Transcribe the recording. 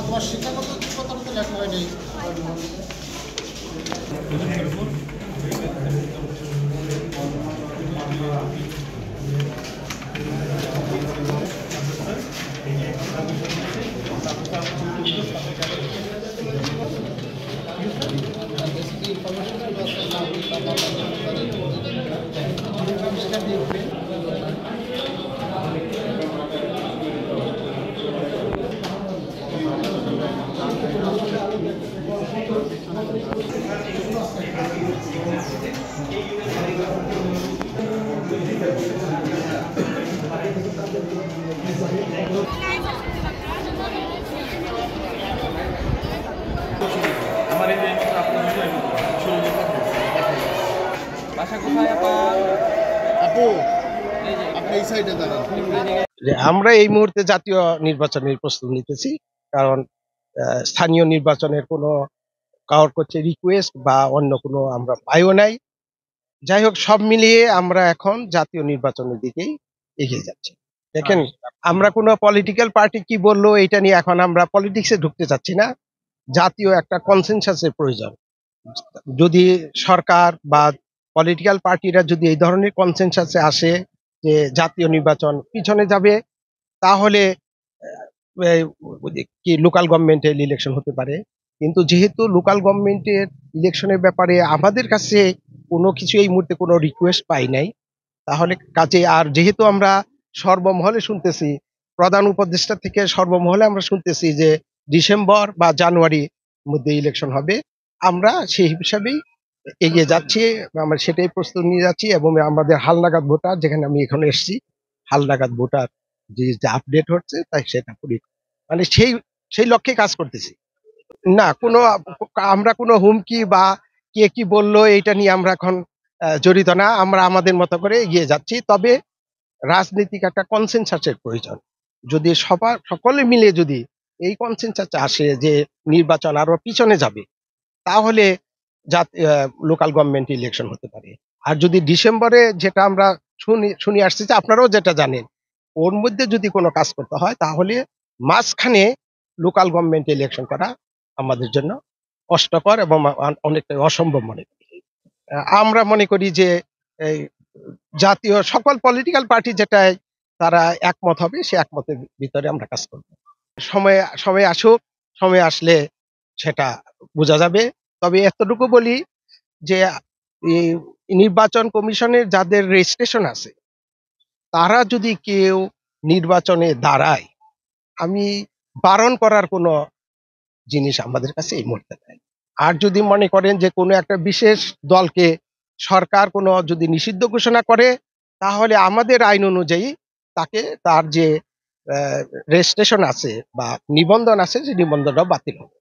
তোমার শিক্ষাগত কথা তো লেখা হয়নি। আমরা এই মুহূর্তে জাতীয় নির্বাচনের প্রস্তুতি নিতেছি, কারণ স্থানীয় নির্বাচনের কোনো কারোর কাছে রিকোয়েস্ট বা অন্য কোনো আমরা পাইও নাই। যাই হোক, সব মিলিয়ে আমরা এখন জাতীয় নির্বাচনের দিকেই এগিয়ে যাচ্ছি। দেখেন, আমরা কোনো পলিটিক্যাল পার্টি কি বললো এটা নিয়ে এখন আমরা পলিটিক্সে ঢুকতে চাচ্ছি না। জাতীয় একটা কনসেনসাসের প্রয়োজন। যদি সরকার বা পলিটিক্যাল পার্টিরা যদি এই ধরনের কনসেনসাসে আসে যে জাতীয় নির্বাচন পিছনে যাবে, তাহলে কি লোকাল গভর্নমেন্টের ইলেকশন হতে পারে। কিন্তু যেহেতু লোকাল গভর্নমেন্টের ইলেকশনের ব্যাপারে আমাদের কাছে কোনো কিছু এই মুহূর্তে কোনো রিকোয়েস্ট পাই নাই, তাহলে কাজে আর যেহেতু আমরা সর্বমহলে শুনতেছি, প্রধান উপদেষ্টা থেকে সর্বমহলে আমরা শুনতেছি যে ডিসেম্বর বা জানুয়ারির মধ্যে ইলেকশন হবে, আমরা সেই হিসাবেই এগিয়ে যাচ্ছি। আমরা সেটাই প্রস্তুতি নিয়ে যাচ্ছি এবং আমাদের হালনাগাদ ভোটার, যেখানে আমি এখানে এসেছি, হালনাগাদ ভোটার যে আপডেট হচ্ছে তাই সেটা করি, মানে সেই সেই লক্ষ্যে কাজ করতেছি। না কোনো আমরা কোনো হুমকি বা কে কি বললো এটা নিয়ে আমরা এখন জড়িত না। আমরা আমাদের মতো করে এগিয়ে যাচ্ছি। তবে রাজনৈতিক একটা কনসেনসাসের প্রয়োজন। যদি সকলে মিলে যদি এই কনসেনসাস আসে যে নির্বাচন আরো পিছনে যাবে, তাহলে লোকাল গভর্নমেন্ট ইলেকশন হতে পারে। আর যদি ডিসেম্বরে, যেটা আমরা শুনি আসছি, যে আপনারাও যেটা জানেন, ওর মধ্যে যদি কোনো কাজ করতে হয়, তাহলে মাঝখানে লোকাল গভর্নমেন্ট ইলেকশন করা আমাদের জন্য কষ্টকর এবং অনেকটা অসম্ভব মনে করি। আমরা মনে করি যে এই জাতীয় সকল পলিটিক্যাল পার্টি যেটাই তারা একমত হবে, সে একমতের ভিতরে আমরা কাজ করব। সময় আসুক, সময় আসলে সেটা বোঝা যাবে। তবে এতটুকু বলি যে এই নির্বাচন কমিশনের যাদের রেজিস্ট্রেশন আছে, তারা যদি কেউ নির্বাচনে দাঁড়ায়, আমি বারণ করার কোনো জিনিস আমাদের কাছে এই মুহূর্তে নাই। আর যদি মনে করেন যে কোনো একটা বিশেষ দলকে সরকার কোনো যদি নিষিদ্ধ ঘোষণা করে, তাহলে আমাদের আইন অনুযায়ী তাকে তার যে রেজিস্ট্রেশন আছে বা নিবন্ধন আছে, সেই নিবন্ধনটাও বাতিল হবে।